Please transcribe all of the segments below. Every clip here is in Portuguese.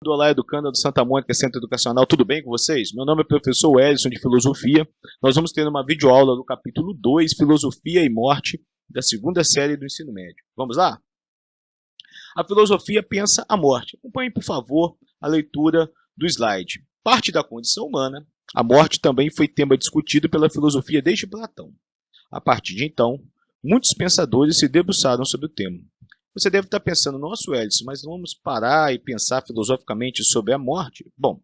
olá educanda do Santa Mônica Centro Educacional, tudo bem com vocês? Meu nome é professor Wellison de Filosofia. Nós vamos ter uma videoaula do capítulo 2, Filosofia e Morte, da segunda série do ensino médio. Vamos lá? A filosofia pensa a morte. Acompanhe, por favor, a leitura do slide. Parte da condição humana, a morte também foi tema discutido pela filosofia desde Platão. A partir de então, muitos pensadores se debruçaram sobre o tema. Você deve estar pensando, nossa, Wellison, mas vamos parar e pensar filosoficamente sobre a morte? Bom,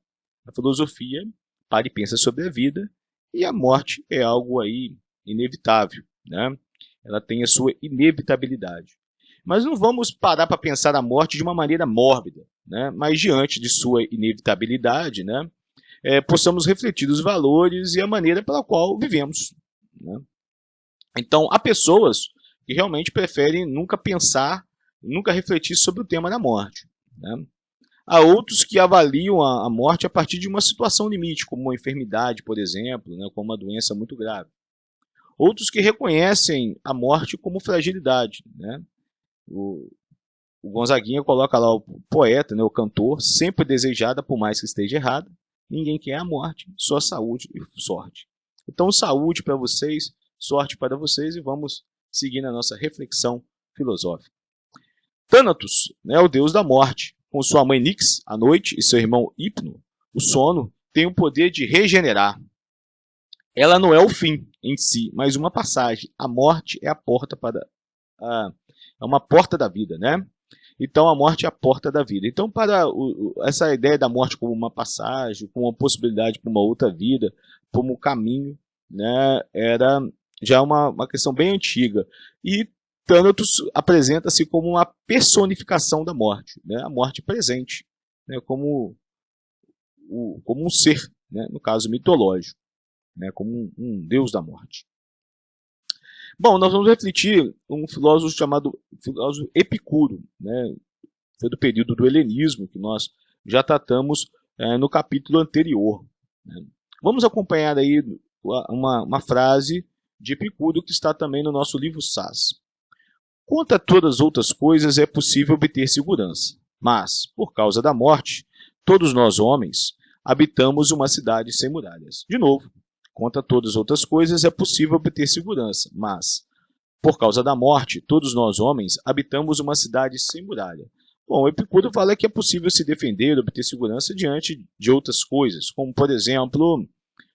a filosofia para e pensa sobre a vida, e a morte é algo aí inevitável, né? Ela tem a sua inevitabilidade. Mas não vamos parar para pensar a morte de uma maneira mórbida, né? Mas diante de sua inevitabilidade, né? Possamos refletir os valores e a maneira pela qual vivemos, né? Então, há pessoas que realmente preferem nunca pensar, nunca refletir sobre o tema da morte, né? Há outros que avaliam a morte a partir de uma situação limite, como uma enfermidade, por exemplo, né? Como uma doença muito grave. Outros que reconhecem a morte como fragilidade, né? O Gonzaguinha coloca lá o poeta, né, o cantor, sempre desejada, por mais que esteja errada, ninguém quer a morte, só saúde e sorte. Então, saúde para vocês, sorte para vocês, e vamos seguir na nossa reflexão filosófica. Thanatos, né, o deus da morte, com sua mãe Nix, à noite, e seu irmão Hypno, o sono, tem o poder de regenerar. Ela não é o fim em si, mas uma passagem. A morte é a porta para é uma porta da vida, né? Então a morte é a porta da vida. Então, para essa ideia da morte como uma passagem, como uma possibilidade para uma outra vida, como um caminho, né, era já uma questão bem antiga. E Thanatos apresenta-se como uma personificação da morte, né, a morte presente, né, como um ser, né, no caso mitológico, né, como um deus da morte. Bom, nós vamos refletir um filósofo chamado filósofo Epicuro, né? Foi do período do helenismo, que nós já tratamos no capítulo anterior, né? Vamos acompanhar aí uma frase de Epicuro que está também no nosso livro Sás. Quanto a todas as outras coisas é possível obter segurança, mas, por causa da morte, todos nós homens habitamos uma cidade sem muralhas. De novo, quanto a todas as outras coisas é possível obter segurança, mas, por causa da morte, todos nós homens habitamos uma cidade sem muralha. Bom, Epicuro fala que é possível se defender, obter segurança diante de outras coisas, como, por exemplo,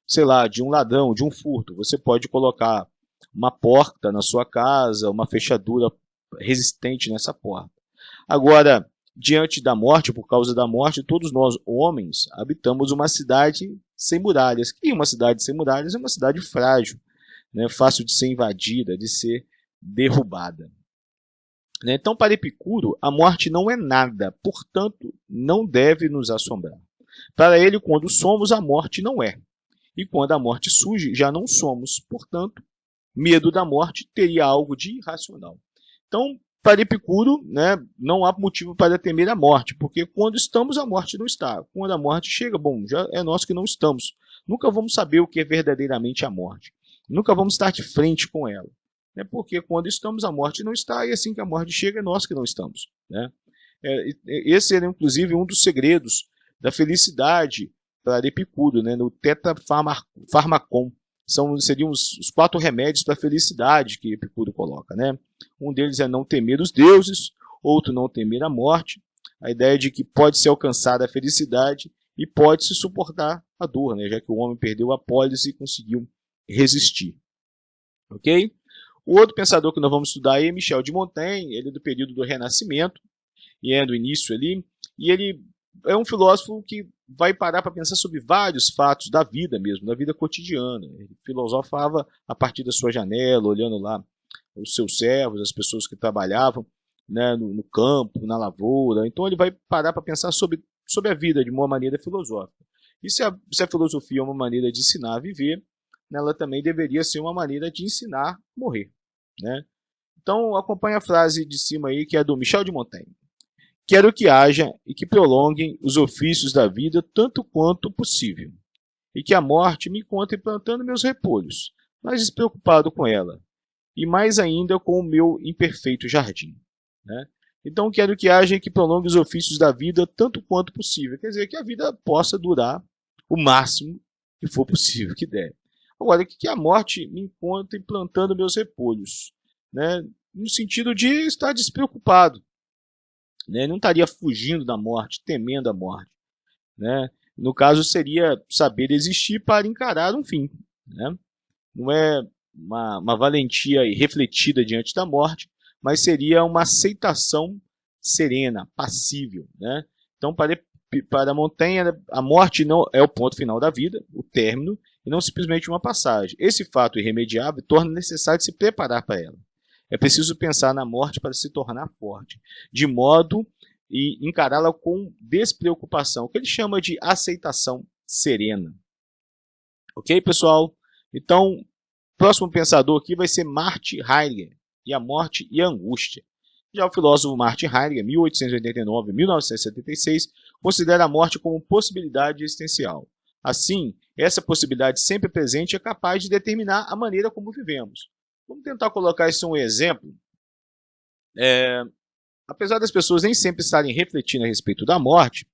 sei lá, de um ladrão, de um furto. Você pode colocar uma porta na sua casa, uma fechadura resistente nessa porta. Agora, diante da morte, por causa da morte, todos nós, homens, habitamos uma cidade sem muralhas. E uma cidade sem muralhas é uma cidade frágil, né? Fácil de ser invadida, de ser derrubada. Então, para Epicuro, a morte não é nada, portanto, não deve nos assombrar. Para ele, quando somos, a morte não é. E quando a morte surge, já não somos. Portanto, medo da morte teria algo de irracional. Então, para Epicuro, né, não há motivo para temer a morte, porque quando estamos, a morte não está. Quando a morte chega, bom, já é nós que não estamos. Nunca vamos saber o que é verdadeiramente a morte. Nunca vamos estar de frente com ela. Né, porque quando estamos, a morte não está, e assim que a morte chega, é nós que não estamos. Né? Esse era, inclusive, um dos segredos da felicidade para Epicuro, né, no Tetrapharmakon. Seriam os 4 remédios para a felicidade que Epicuro coloca, né? Um deles é não temer os deuses, outro não temer a morte, a ideia de que pode ser alcançada a felicidade e pode se suportar a dor, né? Já que o homem perdeu a pólice e conseguiu resistir. Ok? O outro pensador que nós vamos estudar é Michel de Montaigne, ele é do período do Renascimento, e é do início ali, e ele é um filósofo que vai parar para pensar sobre vários fatos da vida mesmo, da vida cotidiana. Ele filosofava a partir da sua janela, olhando lá os seus servos, as pessoas que trabalhavam, né, no campo, na lavoura. Então ele vai parar para pensar sobre a vida de uma maneira filosófica. E se a filosofia é uma maneira de ensinar a viver, ela também deveria ser uma maneira de ensinar a morrer. Né? Então acompanhe a frase de cima aí, que é do Michel de Montaigne. Quero que haja e que prolonguem os ofícios da vida tanto quanto possível, e que a morte me encontre plantando meus repolhos, mas despreocupado com ela, e mais ainda com o meu imperfeito jardim. Né? Então quero que haja e que prolongue os ofícios da vida tanto quanto possível. Quer dizer, que a vida possa durar o máximo que for possível, que der. Agora, que a morte me encontre plantando meus repolhos, né? No sentido de estar despreocupado, né? Não estaria fugindo da morte, temendo a morte, né? No caso, seria saber existir para encarar um fim, né? Não é uma valentia refletida diante da morte, mas seria uma aceitação serena, passível, né? Então, para Montaigne, a morte não é o ponto final da vida, o término, e não simplesmente uma passagem. Esse fato irremediável torna necessário se preparar para ela. É preciso pensar na morte para se tornar forte, de modo e encará-la com despreocupação, o que ele chama de aceitação serena. Ok, pessoal? Então, o próximo pensador aqui vai ser Martin Heidegger, e a morte e a angústia. Já o filósofo Martin Heidegger, 1889-1976, considera a morte como possibilidade existencial. Assim, essa possibilidade sempre presente é capaz de determinar a maneira como vivemos. Vamos tentar colocar isso em um exemplo. Apesar das pessoas nem sempre estarem refletindo a respeito da morte,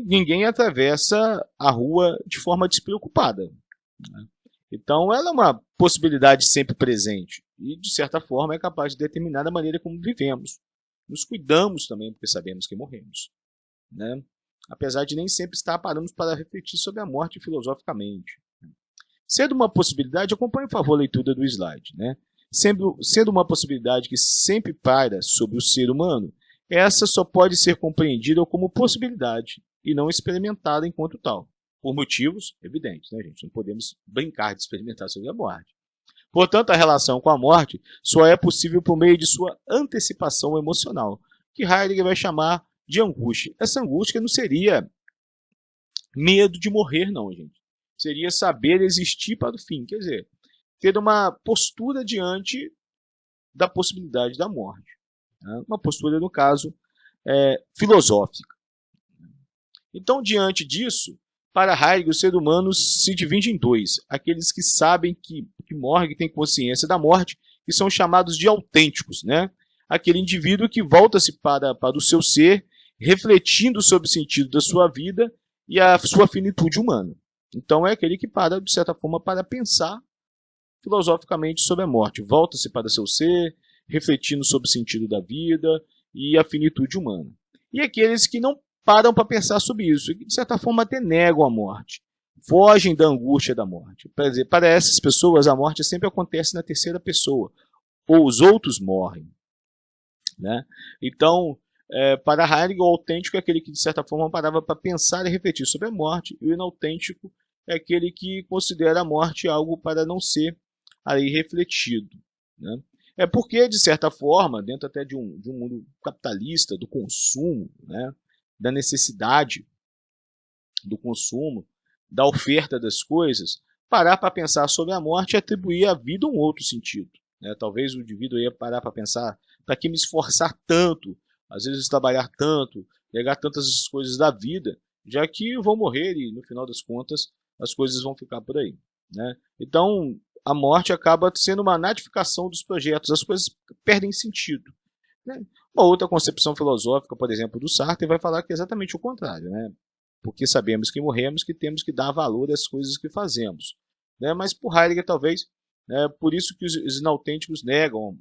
ninguém atravessa a rua de forma despreocupada, né? Então, ela é uma possibilidade sempre presente e, de certa forma, é capaz de determinar a maneira como vivemos. Nos cuidamos também, porque sabemos que morremos, né? Apesar de nem sempre paramos para refletir sobre a morte filosoficamente. Sendo uma possibilidade, acompanhe, por favor, a leitura do slide, né? Sendo uma possibilidade que sempre paira sobre o ser humano, essa só pode ser compreendida como possibilidade e não experimentada enquanto tal. Por motivos evidentes, né, gente? Não podemos brincar de experimentar sobre a morte. Portanto, a relação com a morte só é possível por meio de sua antecipação emocional, que Heidegger vai chamar de angústia. Essa angústia não seria medo de morrer, não, gente. Seria saber existir para o fim. Quer dizer, ter uma postura diante da possibilidade da morte, né? Uma postura, no caso, filosófica. Então, diante disso, para Heidegger, o ser humano se divide em dois. Aqueles que sabem que morrem, que têm consciência da morte, que são chamados de autênticos, né? Aquele indivíduo que volta-se para o seu ser, refletindo sobre o sentido da sua vida e a sua finitude humana. Então, é aquele que para, de certa forma, para pensar filosoficamente sobre a morte. Volta-se para seu ser, refletindo sobre o sentido da vida e a finitude humana. E aqueles que não param para pensar sobre isso, e que de certa forma até negam a morte, fogem da angústia da morte. Quer dizer, para essas pessoas a morte sempre acontece na terceira pessoa, ou os outros morrem, né? Então, para Heidegger, o autêntico é aquele que de certa forma parava para pensar e refletir sobre a morte, e o inautêntico é aquele que considera a morte algo para não ser aí refletido, né? É porque, de certa forma, dentro até de um mundo capitalista, do consumo, né, da necessidade do consumo, da oferta das coisas, parar para pensar sobre a morte e atribuir à vida um outro sentido, né? Talvez o indivíduo ia parar para pensar, para que me esforçar tanto, às vezes trabalhar tanto, pegar tantas coisas da vida, já que eu vou morrer e, no final das contas, as coisas vão ficar por aí, né? Então, a morte acaba sendo uma natificação dos projetos, as coisas perdem sentido, né? Uma outra concepção filosófica, por exemplo, do Sartre, vai falar que é exatamente o contrário, né? Porque sabemos que morremos, que temos que dar valor às coisas que fazemos, né? Mas por Heidegger, talvez, por isso que os inautênticos negam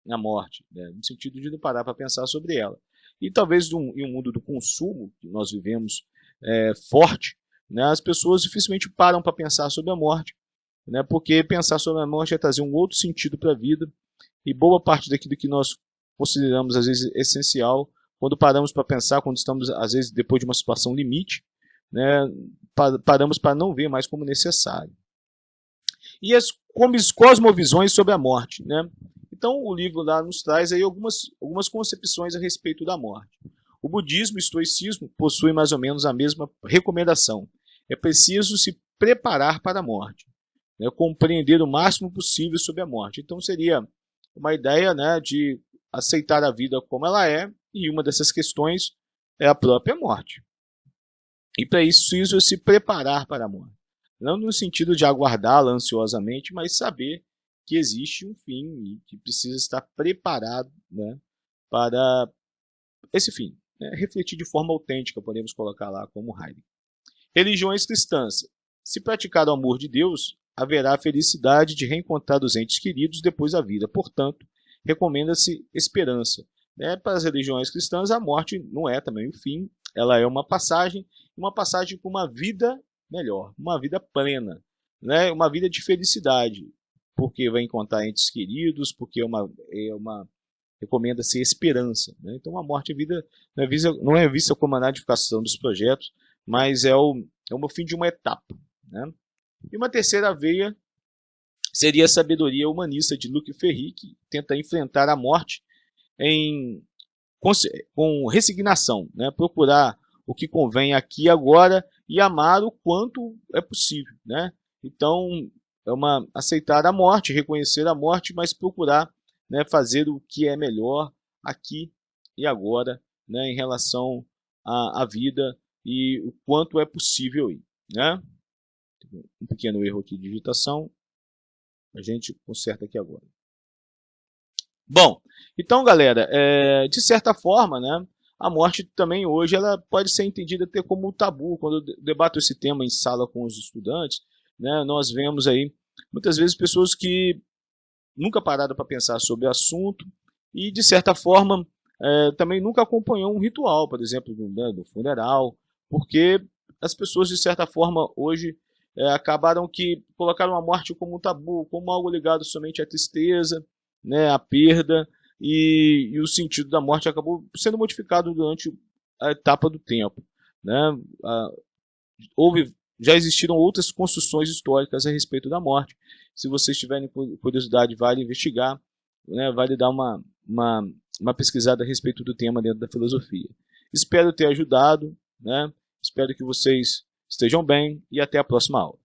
a morte, né? No sentido de não parar para pensar sobre ela. E talvez em um mundo do consumo, que nós vivemos forte, né? As pessoas dificilmente param para pensar sobre a morte, né? Porque pensar sobre a morte é trazer um outro sentido para a vida, e boa parte daquilo que nós consideramos às vezes essencial, quando paramos para pensar, quando estamos às vezes depois de uma situação limite, né, paramos para não ver mais como necessário. E as cosmovisões sobre a morte, né? Então o livro lá nos traz aí algumas concepções a respeito da morte. O budismo e o estoicismo possuem mais ou menos a mesma recomendação. É preciso se preparar para a morte, né, compreender o máximo possível sobre a morte. Então seria uma ideia, né, de aceitar a vida como ela é, e uma dessas questões é a própria morte. E para isso preciso se preparar para a morte. Não no sentido de aguardá-la ansiosamente, mas saber que existe um fim e que precisa estar preparado, né, para esse fim, né? Refletir de forma autêntica, podemos colocar lá como Heidegger. Religiões cristãs. Se praticar o amor de Deus, haverá a felicidade de reencontrar os entes queridos depois da vida. Portanto, recomenda-se esperança. Né? Para as religiões cristãs, a morte não é também o fim, ela é uma passagem para uma vida melhor, uma vida plena, né? Uma vida de felicidade, porque vai encontrar entes queridos, porque recomenda-se esperança. Né? Então, a morte não é vista como a nadificação dos projetos, mas é o fim de uma etapa. Né? E uma terceira veia seria a sabedoria humanista de Luc Ferry, que tenta enfrentar a morte com resignação, né? Procurar o que convém aqui e agora e amar o quanto é possível. Né? Então, aceitar a morte, reconhecer a morte, mas procurar, né, fazer o que é melhor aqui e agora, né, em relação à vida e o quanto é possível ir. Né? Um pequeno erro aqui de digitação, a gente conserta aqui agora. Bom, então, galera, de certa forma, né, a morte também hoje ela pode ser entendida até como um tabu. Quando eu debato esse tema em sala com os estudantes, né, nós vemos aí muitas vezes pessoas que nunca pararam para pensar sobre o assunto e, de certa forma, também nunca acompanhou um ritual, por exemplo, do funeral, porque as pessoas, de certa forma, hoje acabaram que colocaram a morte como um tabu, como algo ligado somente à tristeza, né, à perda, e o sentido da morte acabou sendo modificado durante a etapa do tempo. Né? Já existiram outras construções históricas a respeito da morte. Se vocês tiverem curiosidade, vale investigar, né? Vale dar uma pesquisada a respeito do tema dentro da filosofia. Espero ter ajudado, né? Espero que vocês estejam bem e até a próxima aula.